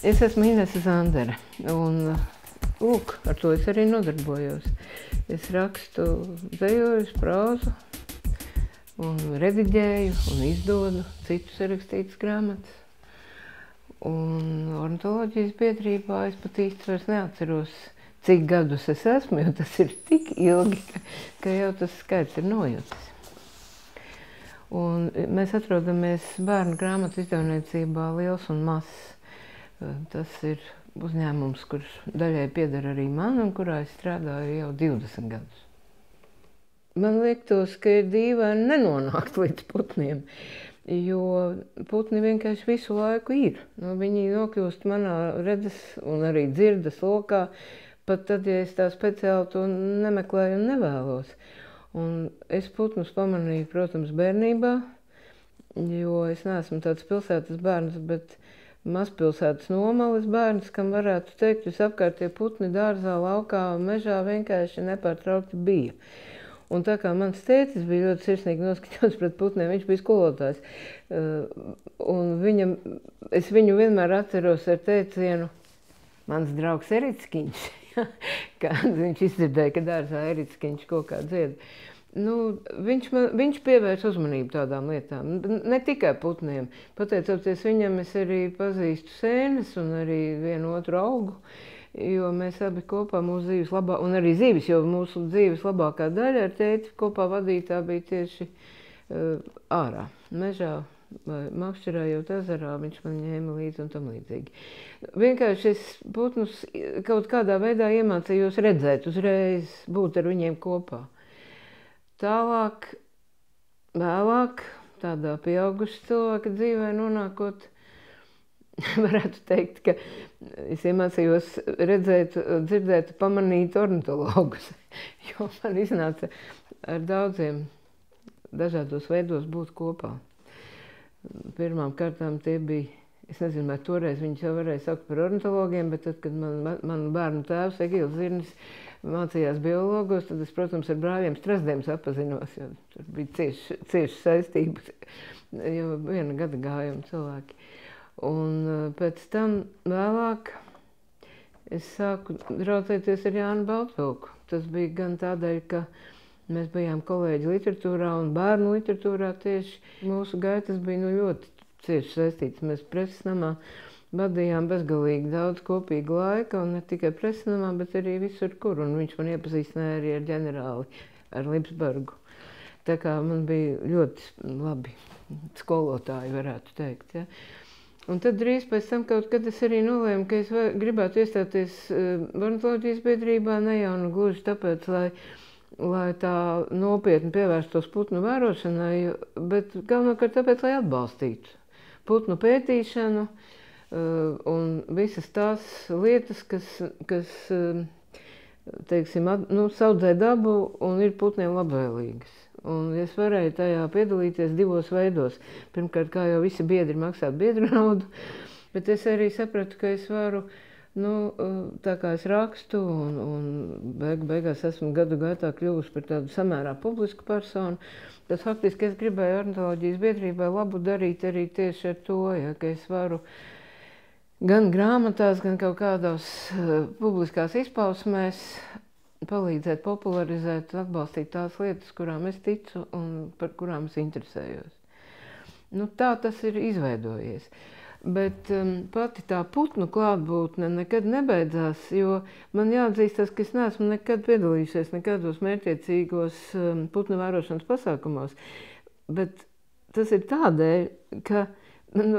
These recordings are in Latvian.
Es esmu Inese Zandere, un lūk, ar to es arī nodarbojos. Es rakstu dzejojus, prózu, un rediģēju, un izdodu citus rakstītas grāmatas. Un ornitoloģijas biedrībā es pat īsti vairs neatceros, cik gadus es esmu, jo tas ir tik ilgi, ka jau tas skaits ir nojutis. Un mēs atrodamies bērnu grāmatu izdevniecībā Liels un Mazs. Tas ir uzņēmums, kurš daļai pieder arī man, un kurā es strādāju jau 20 gadus. Man liktos, ka ir dīvaini nenonākt līdz putniem, jo putni vienkārši visu laiku ir. Viņi nokļūst manā redzes un arī dzirdes lokā, pat tad, ja es tā speciāli to nemeklēju un nevēlos. Un es putnus pamanīju, protams, bērnībā, jo es neesmu tāds pilsētas bērns, bet mazpilsētas nomalis bērns, kam varētu teikt, visapkārt putni dārzā, laukā, mežā vienkārši nepārtraukti bija. Un tā kā mans tētis bija ļoti sirsnīgi noskaņots pret putniem, viņš bija skolotājs. Un es viņu vienmēr atceros ar teicienu, mans draugs Erickiņš, kad viņš izdzirdēja, ka dārzā Erickiņš kaut kā dzied. Viņš pievērš uzmanību tādām lietām, ne tikai putniem. Pateicoties viņam, es arī pazīstu sēnes un arī vienu otru augu, jo mēs abi kopā mūsu dzīves un arī zīves, jo mūsu dzīves labākā daļa ar tēti kopā vadītā bija tieši ārā, mežā vai Makšķerējot ezerā, viņš man ņēma līdzi un tam līdzīgi. Vienkārši es putnus kaut kādā veidā iemācījos redzēt, uzreiz būt ar viņiem kopā. Tālāk, vēlāk, tādā pieauguša cilvēka dzīvē nonākot, varētu teikt, ka es iemācījos redzēt, dzirdēt, pamanīt ornitologus, jo man iznāca ar daudziem dažādos veidos būt kopā. Pirmām kārtām tie bija, es nezinu, vai toreiz viņus jau varēja saukt par ornitologiem, bet tad, kad man bērnu tēvs Egils Zirnis mācījās biologos, tad es, protams, ar brāļiem Strazdiem sapazinos, jo tur bija cieši saistības, jo viena gada gājuma cilvēki. Un pēc tam vēlāk es sāku draudzēties ar Jānu Baltvilku. Tas bija gan tādēļ, ka mēs bijām kolēģi literatūrā un bērnu literatūrā tieši. Mūsu gaitas bija ļoti cieši saistītas. Mēs preses namā vadījām bezgalīgi daudz kopīga laika, un ne tikai preses namā, bet arī visur kur. Un viņš man iepazīstināja arī ar ģenerāli, ar Lipsbergu. Tā kā man bija ļoti labi skolotāji, varētu teikt. Ja. Un tad drīz pēc tam kaut kad es arī nolēmu, ka es gribētu iestāties ornitoloģijas biedrībā, ne jau nu gluži tāpēc, lai tā nopietni pievērstos putnu vērošanai, bet galvenokārt tāpēc, lai atbalstītu putnu pētīšanu un visas tās lietas, kas teiksim, saudzē dabu un ir putniem labvēlīgas. Un es varēju tajā piedalīties divos veidos. Pirmkārt, kā jau visi biedri maksāt biedru naudu, bet es arī sapratu, ka es varu, tā kā es rakstu un beigās esmu gadu gaitā kļuvusi par tādu samērā publisku personu, tad faktiski es gribēju ornitoloģijas biedrībai labu darīt arī tieši ar to, ja, ka es varu gan grāmatās, gan kaut kādos publiskās izpausmēs palīdzēt, popularizēt, atbalstīt tās lietas, kurām es ticu un par kurām es interesējos. Tā tas ir izveidojies. Bet pati tā putnu klātbūtne nekad nebeidzās, jo man jāatzīstas, ka es neesmu nekad piedalījusies nekādos mērķiecīgos putnu vērošanas pasākumos. Bet tas ir tādēļ, ka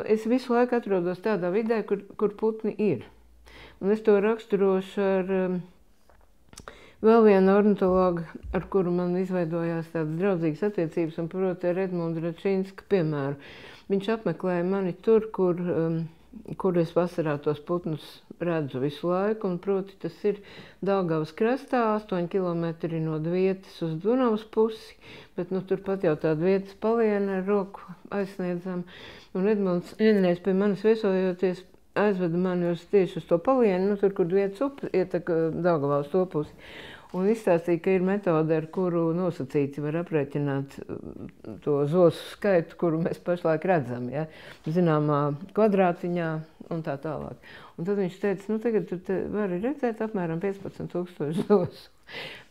es visu laiku atrodos tādā vidē, kur putni ir. Un es to raksturošu ar vēl vienu ornitologu, ar kuru man izveidojās tādas draudzīgas attiecības, un proti ar Edmundu Račinska piemēru. Viņš apmeklēja mani tur, kur es vasarā tos putnus redzu visu laiku, un proti tas ir Daugavas krastā, 8 kilometri no Dvietas uz Dunavas pusi, bet turpat jau tāda Vietas paliena ar roku aizsniedzam. Un Edmunds vienreiz pie manis viesojoties aizveda mani tieši uz to palienu, tur, kur Dvietas upe ietek Daugavā uz to pusi. un izstāstīja, ka ir metode, ar kuru nosacīti var aprēķināt to zosu skaitu, kuru mēs pašlaik redzam, ja? Zināmā kvadrātiņā un tā tālāk. Un tad viņš teica, nu tagad tu vari redzēt apmēram 15,000 zosu.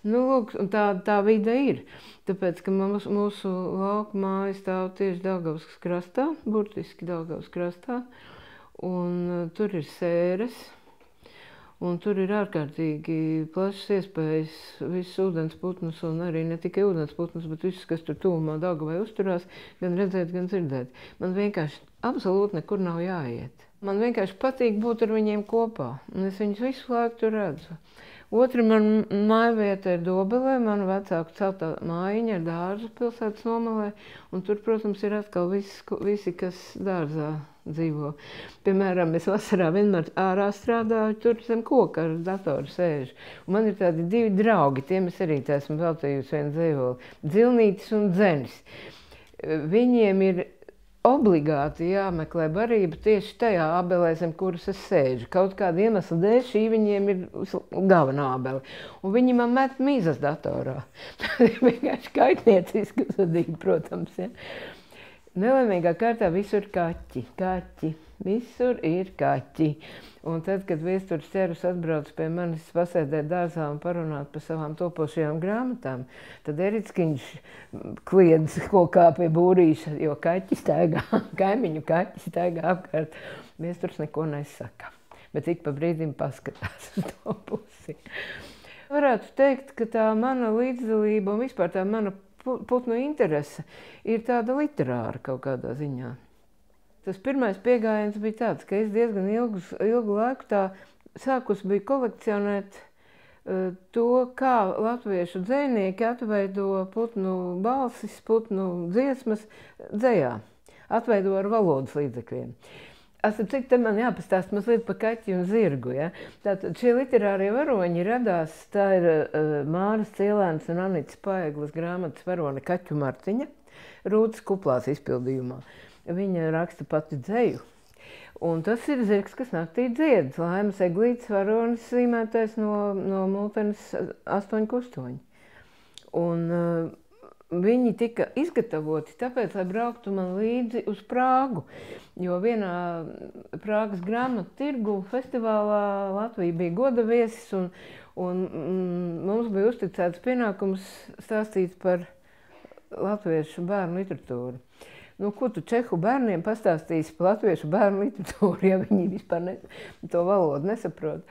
Nu, lūk, un tā vide ir. Tāpēc, ka mūsu lauku māja stāv tieši Daugavas krastā, burtiski Daugavas krastā, un tur ir sēres. Un tur ir ārkārtīgi plašas iespējas visus ūdensputnus, un arī ne tikai ūdensputnus, bet visus, kas tur tuvumā Daugavai uzturās, gan redzēt, gan dzirdēt. Man vienkārši absolūti nekur nav jāiet. Man vienkārši patīk būt ar viņiem kopā, un es viņus visu laiku tur redzu. Otra man mājvieta ir Dobelē, manu vecāku celtā mājiņa ar dārzu pilsētas nomalē, un tur, protams, ir atkal visi, kas dārzā dzīvo. Piemēram, es vasarā vienmēr ārā strādāju, tur zem koka ar datoru sēžu. Un man ir tādi divi draugi, tiem es arī esmu veltījusi vienu dzejoli, Dzilnītis un Dzenis. Viņiem ir obligāti jāmeklē barība tieši tajā ābelē, zem kuras es sēžu. Kaut kāda iemesla dēļ šī viņiem ir galvenā ābele. Un viņi man met mīzas datorā. Tas ir vienkārši kaitnieciski uzvedīgi, protams. Ja? Nelaimīgā kārtā visur kaķi. Visur ir kaķi. Un tad, kad viestures ķerus atbrauc pie manis pasēdēt dārzā un parunāt par savām topošajām grāmatām, tad Erickiņš kliedz kaut kā pie būrīša, jo kaķi staigā, kaimiņu kaķi staigā apkārt. Viestures neko nesaka, bet ik pa brīdim paskatās uz to pusi. Varētu teikt, ka tā mana līdzdalība un vispār tā mana putnu interese ir tāda literāra kaut kādā ziņā. Tas pirmais piegājiens bija tāds, ka es diezgan ilgu laiku tā sākus biju kolekcionēt to, kā latviešu dzejnieki atveido putnu balsis, putnu dziesmas dzejā. Atveido ar valodas līdzekļiem. Cik te man jāpastāst mazliet par kaķi un zirgu. Ja? Tātad šie literārie varoņi radās, tā ir Māras Cielēnas un Anitas Paegles grāmatas varone Kaķu Martiņa, Rūtas Kuplās izpildījumā. Viņa raksta pati dzeju. Un tas ir zirgs, kas naktī dzied. Laimas Eglītes varonis zīmētais no Multenes 8 kustoņi. Un viņi tika izgatavoti tāpēc, lai brauktu man līdzi uz Prāgu. Jo vienā Prāgas grāmatu tirgu festivālā Latvija bija goda viesis, un mums bija uzticēts pienākums stāstīt par latviešu bērnu literatūru. Nu, ko tu čehu bērniem pastāstīsi par latviešu bērnu literatūru, ja viņi vispār to valodu nesaprot?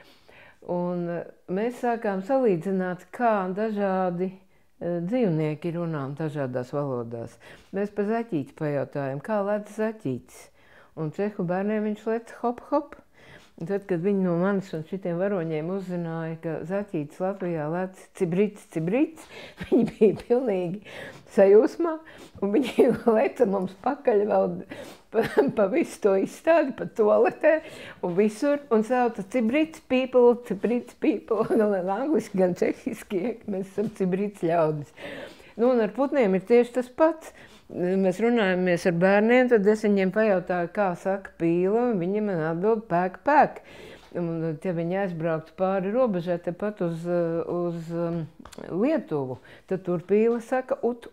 Un mēs sākām salīdzināt, kā dažādi dzīvnieki runā dažādās valodās. Mēs par zaķīti pajautājām, kā lec zaķītis. Un čehu bērniem viņš lec hop, hop. Un tad, kad viņi no manis un šitiem varoņiem uzzināja, ka zaķītis Latvijā lec cibrits, viņi bija pilnīgi sajūsmā, un viņi leca mums pakaļ vēl pa visu to izstādi, pa toaletē un visur, un sauca cibrits people, gan angliski, gan čehiski, mēs esam cibrits ļaudis. Nu, un ar putniem ir tieši tas pats. Mēs runājamies ar bērniem, tad es viņiem pajautāju, kā saka pīla, un viņi man atbild pēk. Un, ja viņi aizbrauktu pāri robežai tepat uz Lietuvu, tad tur pīla saka ut.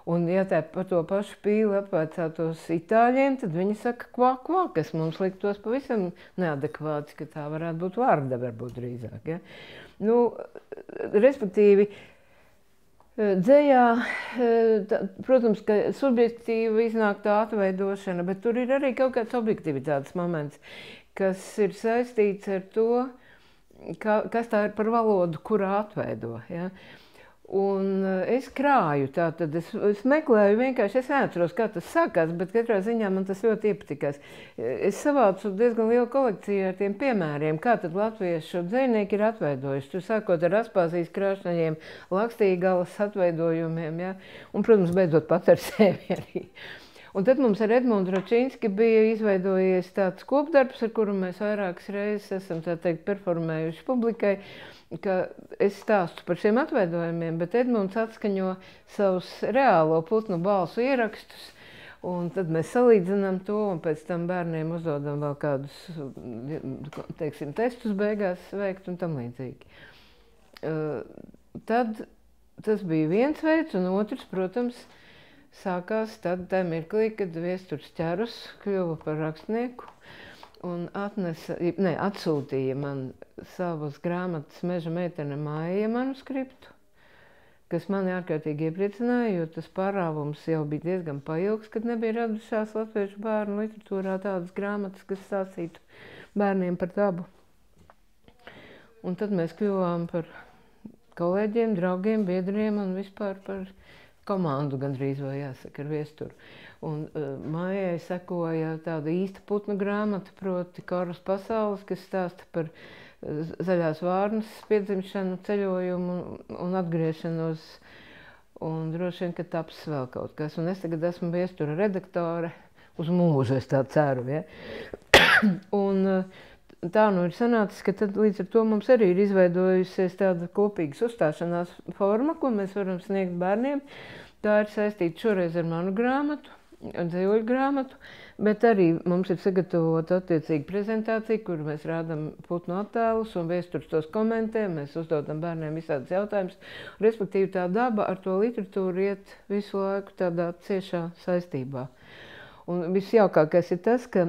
Un, ja tā par to pašu pīli apvaicātos itāļiem, tad viņi saka kvā, kas mums liktos pavisam neadekvāti, ka tā varētu būt vārda, varbūt drīzāk. Ja? Nu, respektīvi, dzejā, protams, ka subjektīvi iznāk tā atveidošana, bet tur ir arī kaut kāds objektivitātes moments, kas ir saistīts ar to, kas tā ir par valodu, kurā atveido. Ja? Un es krāju, tātad es meklēju vienkārši, es neatceros, kā tas sākās, bet katrā ziņā man tas ļoti iepatikās. Es savācu diezgan lielu kolekciju ar tiem piemēriem, kā tad latviešu dzejnieki ir atveidojuši. Tur sākot ar Aspāzijas krāšņaņiem, Lakstīgalas atveidojumiem, ja? Un, protams, beidzot pat ar sevi arī. Un tad mums ar Edmundu Račinski bija izveidojies tāds kopdarbs, ar kuru mēs vairākas reizes esam, tā teikt, performējuši publikai, ka es stāstu par šiem atveidojumiem, bet Edmunds atskaņo savus reālo putnu balsu ierakstus, un tad mēs salīdzinām to, un pēc tam bērniem uzdodam vēl kādus, teiksim, testus beigās veikt un tam līdzīgi. Tad tas bija viens veids, un otrs, protams, sākās tad tā mirklī, kad Viesturs Ķerus kļuva par rakstnieku un atsūtīja man savas grāmatas Meža meitene Maija manuskriptu, kas mani ārkārtīgi iepriecināja, jo tas pārāvums jau bija diezgan pailgs, kad nebija radušās latviešu bērnu literatūrā tādas grāmatas, kas stāstītu bērniem par dabu. Un tad mēs kļuvām par kolēģiem, draugiem, biedriem un vispār par komandu gandrīz vai jāsaka ar Viesturu. Un Maijai sekoja tāda īsta putnu grāmata, proti Koras pasaules, kas stāsta par zaļās vārnas piedzimšanu, ceļojumu un atgriešanos. Un droši vien, ka taps vēl kaut kas. Un es tagad esmu Viestura redaktore uz mūžu, es tā ceru. Ja? Un tā nu ir sanācis, ka tad līdz ar to mums arī ir izveidojusies tāda kopīgas uzstāšanās forma, ko mēs varam sniegt bērniem. Tā ir saistīta šoreiz ar manu grāmatu, dzējoļu grāmatu, bet arī mums ir sagatavota attiecīga prezentācija, kur mēs rādam putnu attēlus un Viesturs tos komentē, mēs uzdodam bērniem visādas jautājumus. Respektīvi tā daba ar to literatūru iet visu laiku tādā ciešā saistībā. Un visjaukākais ir tas, ka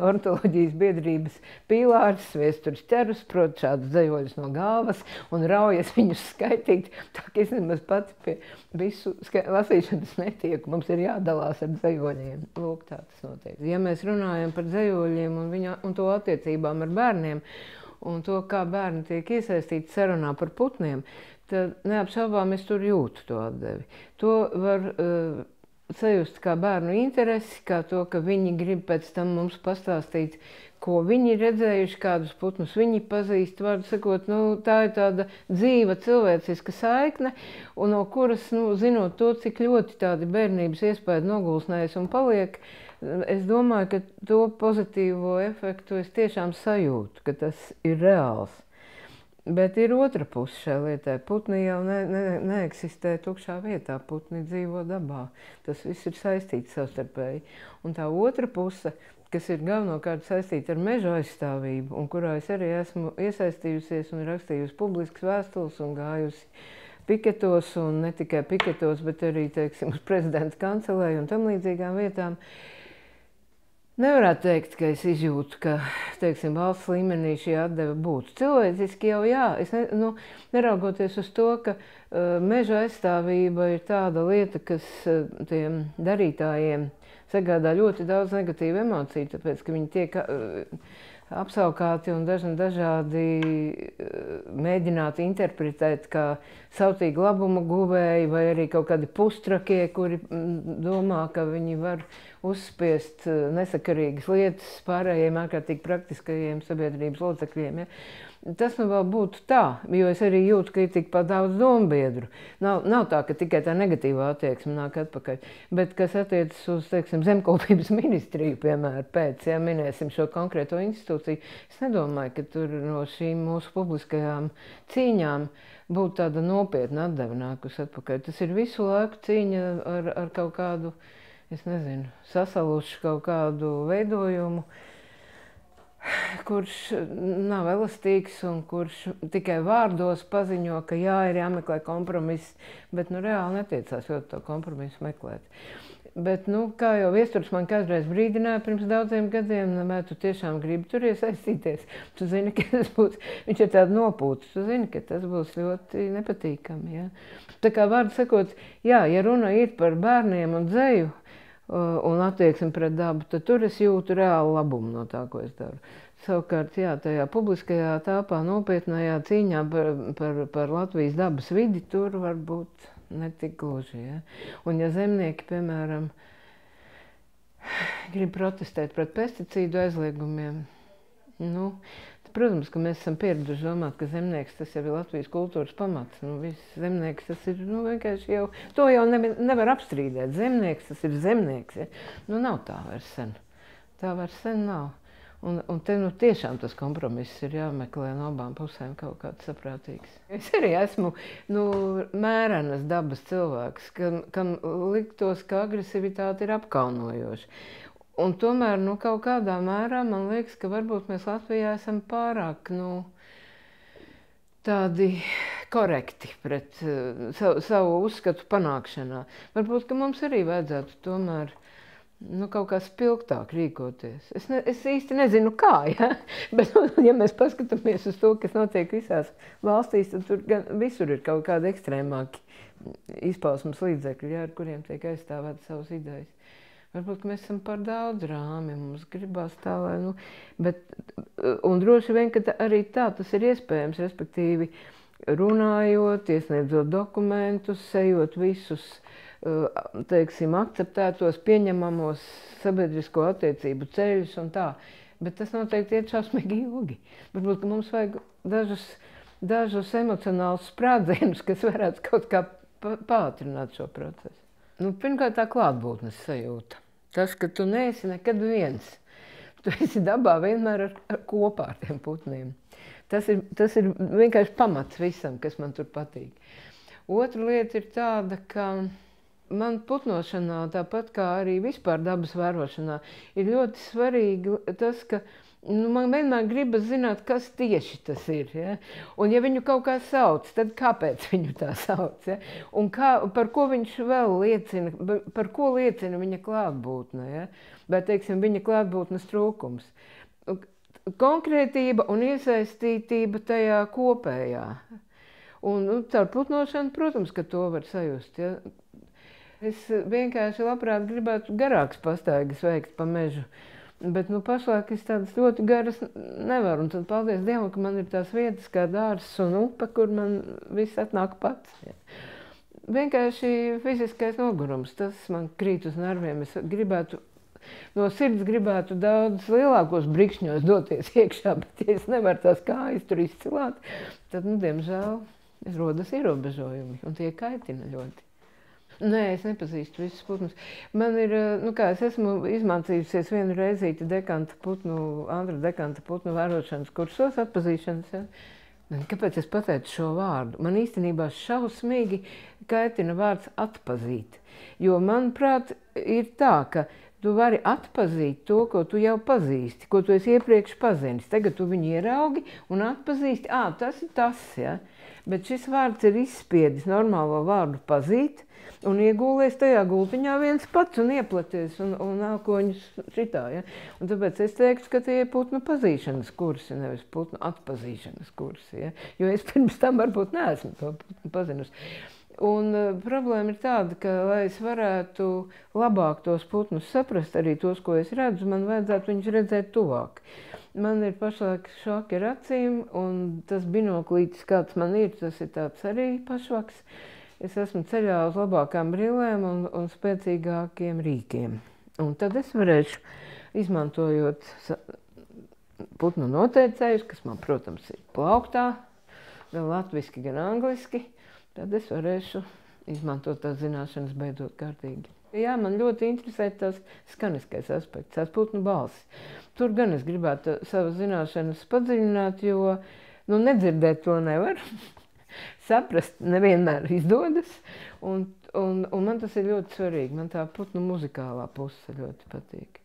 ornitoloģijas biedrības pīlārs Viesturs Ķerus prot šādus dzējoļus no galvas un raujas viņus skaitīt. Tā kā es nemaz pati pie visu lasīšanas netieku, mums ir jādalās ar dzējoļiem. Lūk, tā tas notiek. Ja mēs runājam par dzējoļiem un to attiecībām ar bērniem un to, kā bērni tiek iesaistīti sarunā par putniem, tad neapšaubām es tur jūtu to atdevi. To var sajust kā bērnu interesi, kā to, ka viņi grib pēc tam mums pastāstīt, ko viņi ir redzējuši, kādus putnus viņi pazīst. Vārdu sakot, tā ir tāda dzīva cilvēciska saikne, un no kuras, zinot to, cik ļoti tādi bērnības iespēja nogulsnējas un paliek, es domāju, ka to pozitīvo efektu es tiešām sajūtu, ka tas ir reāls. Bet ir otra puse šai lietai. Putni jau neeksistē tukšā vietā, putni dzīvo dabā. Tas viss ir saistīts savstarpēji. Un tā otra puse, kas ir galvenokārt saistīta ar meža aizstāvību, un kurā es arī esmu iesaistījusies un rakstījusi publiskas vēstules un gājusi piketos, un ne tikai piketos, bet arī, teiksim, uz prezidenta kancelēju un tam līdzīgām vietām. Nevarētu teikt, ka es izjūtu, ka, teiksim, valsts līmenī šī atdeve būtu. Cilvēciski jau jā, neraugoties uz to, ka meža aizstāvība ir tāda lieta, kas tiem darītājiem sagādā ļoti daudz negatīvu emociju, tāpēc, ka viņi tiek apsaukāti un dažādi mēģināti interpretēt kā sautīgi labumu guvēji vai arī kaut kādi pustrakie, kuri domā, ka viņi var uzspiest nesakarīgas lietas pārējiem ārkārtīgi praktiskajiem sabiedrības locekļiem. Ja? Tas vēl būtu tā, jo es arī jūtu, ka ir tikpat daudz dombiedru. Nav tā, ka tikai tā negatīvā attieksme nāk atpakaļ, bet kas attiecas uz, teiksim, zemkopības ministriju, piemēram, ja minēsim šo konkrēto institūciju, es nedomāju, ka tur no šīm mūsu publiskajām cīņām būtu tāda nopietna atdeve nākus atpakaļ. Tas ir visu laiku cīņa ar kaut kādu, es nezinu, sasalušu kaut kādu veidojumu, kurš nav elastīgs un kurš tikai vārdos paziņo, ka jā, ir jāmeklē kompromiss, bet reāli netiecās ļoti to kompromisu meklēt. Bet, kā jau Viesturs man kādreiz brīdināja pirms daudziem gadiem, vai tu tiešām gribi tur iesaistīties, tu zini, ka tas būs, viņš ir tāda nopūta, tu zini, ka tas būs ļoti nepatīkami. Ja? Tā kā vārdu sakot, jā, ja runa ir par bērniem un dzeju, un attieksmi pret dabu, tad tur es jūtu reālu labumu no tā, ko es daru. Savukārt, jā, tajā publiskajā tāpā nopietnējā cīņā par Latvijas dabas vidi, tur var būt netik gluži. Ja? Un ja zemnieki, piemēram, grib protestēt pret pesticīdu aizliegumiem, protams, ka mēs esam pieraduši domāt, ka zemnieks tas jau ir Latvijas kultūras pamats. Viss zemnieks tas ir vienkārši jau, to jau nevar apstrīdēt. Zemnieks tas ir zemnieks. Ja? Nav tā vairs sen. Tā vairs sen nav. Un te tiešām tas kompromiss ir jāmeklē no abām pusēm kaut kāds saprātīgs. Es arī esmu mērenas dabas cilvēks, kam liktos, ka agresivitāte ir apkaunojoša. Un tomēr, kaut kādā mērā man liekas, ka varbūt mēs Latvijā esam pārāk, tādi korekti pret savu uzskatu panākšanā. Varbūt, ka mums arī vajadzētu tomēr kaut kā spilgtāk rīkoties. Es īsti nezinu, kā, ja? Bet, ja mēs paskatāmies uz to, kas notiek visās valstīs, tad tur visur ir kaut kādi ekstrēmāki izpausmes līdzekļi, ja, ar kuriem tiek aizstāvēt savas idejas. Varbūt, ka mēs esam par daudz rāmi, mums gribās tā, lai, un droši vien, ka arī tā tas ir iespējams, respektīvi runājot, iesniedzot dokumentus, ejot visus, teiksim, akceptētos, pieņemamos sabiedrisko attiecību ceļus un tā. Bet tas noteikti iet šausmīgi ilgi. Varbūt, ka mums vajag dažus emocionālus sprādzienus, kas varētu kaut kā pātrināt šo procesu. Pirmkārt, tā klātbūtnes sajūta. Tas, ka tu neesi nekad viens. Tu esi dabā vienmēr kopā ar tiem putniem. Tas ir vienkārši pamats visam, kas man tur patīk. Otra lieta ir tāda, ka man putnošanā, tāpat kā arī vispār dabas vērošanā, ir ļoti svarīgi tas, ka man vienmēr gribas zināt, kas tieši tas ir. Ja? Un ja viņu kaut kā sauc, tad kāpēc viņu tā sauc? Ja? Un par ko viņš vēl liecina, par ko liecina viņa klātbūtne? Ja? Vai, teiksim, viņa klātbūtnes trūkums. Konkrētība un iesaistītība tajā kopējā. Un caur putnošanu, protams, ka to var sajust. Ja? Es vienkārši labprāt gribētu garākas pastaigas veikt pa mežu. Bet pašlaik es tādas ļoti garas nevaru. Un tad paldies Dievam, ka man ir tās vietas kā dārzs un upe, kur man viss atnāk pats. Ja. Vienkārši fiziskais nogurums, tas man krīt uz nerviem. Es gribētu, no sirds gribētu daudz lielākos brikšņos doties iekšā, bet ja es nevaru tās kājas tur izcilāt, tad, diemžēl, rodas ierobežojumi un tie kaitina ļoti. Nē, es nepazīstu visus putnus. Man ir, es esmu izmācījusies vienu reizīti Andra Dekanta putnu vērošanas kursos, atpazīšanas. Ja? Kāpēc es pateicu šo vārdu? Man īstenībā šausmīgi kaitina vārds atpazīt. Jo, manuprāt, ir tā, ka tu vari atpazīt to, ko tu jau pazīsti, ko tu esi iepriekš pazinis. Tagad tu viņu ieraugi un atpazīsti, tas ir tas, ja? Bet šis vārds ir izspiedis normālo vārdu pazīt, un iegūlies tajā gultiņā viens pats un ieplaties un elkoņus šitā. Ja? Un tāpēc es teiktu, ka tie ir putnu pazīšanas kursi, nevis putnu atpazīšanas kursi. Ja? Jo es pirms tam varbūt neesmu to putnu pazinusi. Un problēma ir tāda, ka, lai es varētu labāk tos putnus saprast, arī tos, ko es redzu, man vajadzētu viņus redzēt tuvāk. Man ir pašlaik šoki ar acīm, un tas binoklītis, kāds man ir, tas ir tāds arī pašvaks. Es esmu ceļā uz labākām brillēm un spēcīgākiem rīkiem. Un tad es varēšu, izmantojot putnu noteicējus, kas man, protams, ir plauktā, gan latviski, gan angliski, tad es varēšu izmantot tās zināšanas beidzot kārtīgi. Jā, man ļoti interesē tās skaniskais aspekts, tās putnu balsis. Tur gan es gribētu savas zināšanas padziļināt, jo nedzirdēt to nevar. Saprast nevienmēr izdodas, un man tas ir ļoti svarīgi. Man tā putnu muzikālā puse ļoti patīk.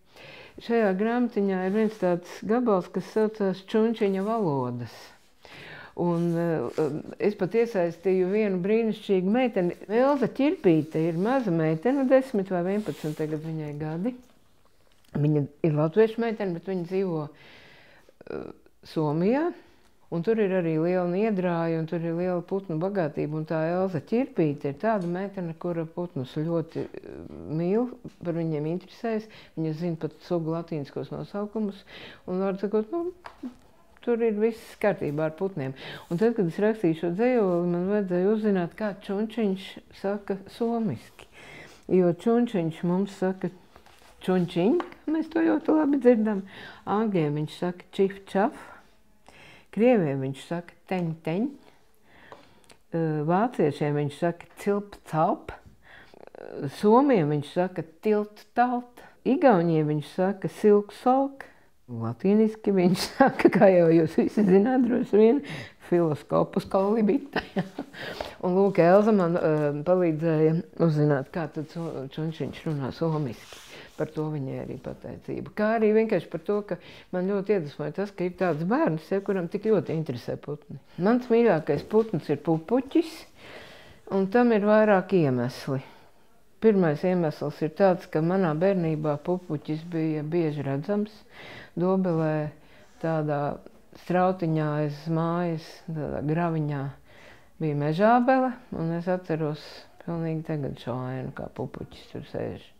Šajā grāmatiņā ir viens tāds gabals, kas saucās Čunčiņa valodas. Un es pat iesaistīju vienu brīnišķīgu meiteni. Elza Ķirpīte ir maza meitene, 10 vai 11 tagad viņai gadi. Viņa ir latviešu meitene, bet viņa dzīvo Somijā. Un tur ir arī liela niedrāja, un tur ir liela putnu bagātība. Un tā Elza Ķirpīte ir tāda meitene, kura putnus ļoti mīl, par viņiem interesēs. Viņa zina pat sugu latīniskos nosaukumus. Un var sakot, tur ir viss kārtībā ar putniem. Un tad, kad es rakstīju šo dzejoli, man vajadzēja uzzināt, kā čunčiņš saka somiski. Jo čunčiņš mums saka čunčiņ, mēs to ļoti labi dzirdam. Angļiem viņš saka čif čaf. Krieviem viņš saka teņ-teņ, vāciešiem viņš saka cilp-calp, somiem viņš saka tilt-talt, igauņiem viņš saka silk-solk, latīniski viņš saka, kā jau jūs visi zināt, droši vien, filoskopus kolibita. Un lūk, Elza man palīdzēja uzzināt, kā tad čunčiņš runā somiski. Par to viņai arī pateicība. Kā arī vienkārši par to, ka man ļoti iedvesmoja tas, ka ir tāds bērns, kuram tik ļoti interesē putni. Mans mīļākais putns ir pupuķis, un tam ir vairāk iemesli. Pirmais iemesls ir tāds, ka manā bērnībā pupuķis bija bieži redzams. Dobelē tādā strautiņā aiz mājas, tādā graviņā bija mežābele, un es atceros pilnīgi tagad šo ainu, kā pupuķis tur sēž.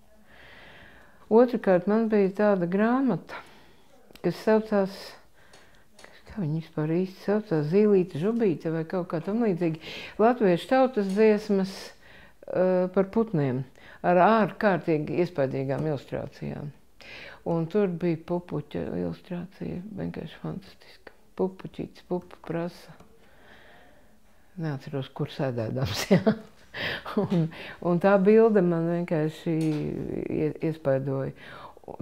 Otrakārt, man bija tāda grāmata, kas saucās, kā viņa vispār īsti saucās, Zīlīte žubīte vai kaut kā tam līdzīgi, latviešu tautas dziesmas par putniem ar ārkārtīgi iespaidīgām ilustrācijām. Un tur bija pupuķa ilustrācija, vienkārši fantastiska. Pupuķītis, pupa prasa. Neatceros, kur sēdēdams, jā. Un tā bilde man vienkārši iespaidoja.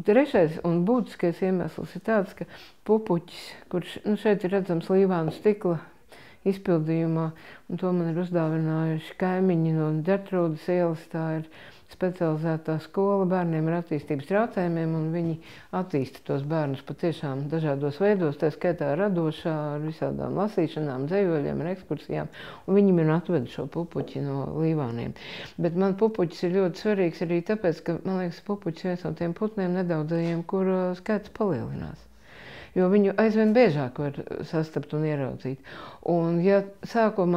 Trešais un būtiskais iemesls ir tāds, ka pupuķis, kurš šeit ir redzams Līvānu stikla izpildījumā, un to man ir uzdāvinājuši kaimiņi no Ģertrūdes ielas, tā ir specializētā skola bērniem ar attīstības traucējumiem, un viņi attīsta tos bērnus patiešām dažādos veidos, tā skaitā radošā, ar visādām lasīšanām, dzejoļiem, ar ekskursijām, un viņi man atveda šo pupuķi no Līvāniem. Bet man pupuķis ir ļoti svarīgs arī tāpēc, ka, man liekas, pupuķis viens no tiem putniem nedaudzajiem, kur skaits palielinās. Jo viņu aizvien biežāk var sastapt un ieraudzīt. Un ja sākot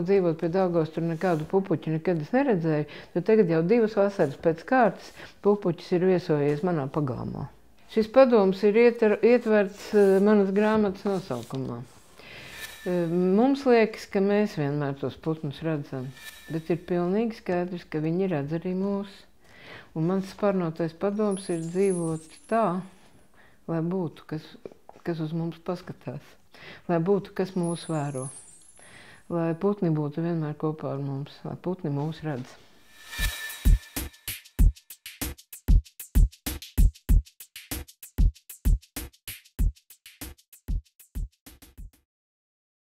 dzīvot pie Daugavas, tur nekādu pupuķu nekad es neredzēju, tad tagad jau 2 vasaras pēc kārtas pupuķis ir viesojies manā pagalmā. Šis padoms ir ietverts manas grāmatas nosaukumā. Mums liekas, ka mēs vienmēr tos putnus redzam, bet ir pilnīgi skaidrs, ka viņi redz arī mūs. Un mans sparnotais padoms ir dzīvot tā, lai būtu, kas uz mums paskatās, lai būtu, kas mūs vēro, lai putni būtu vienmēr kopā ar mums, lai putni mūs redz.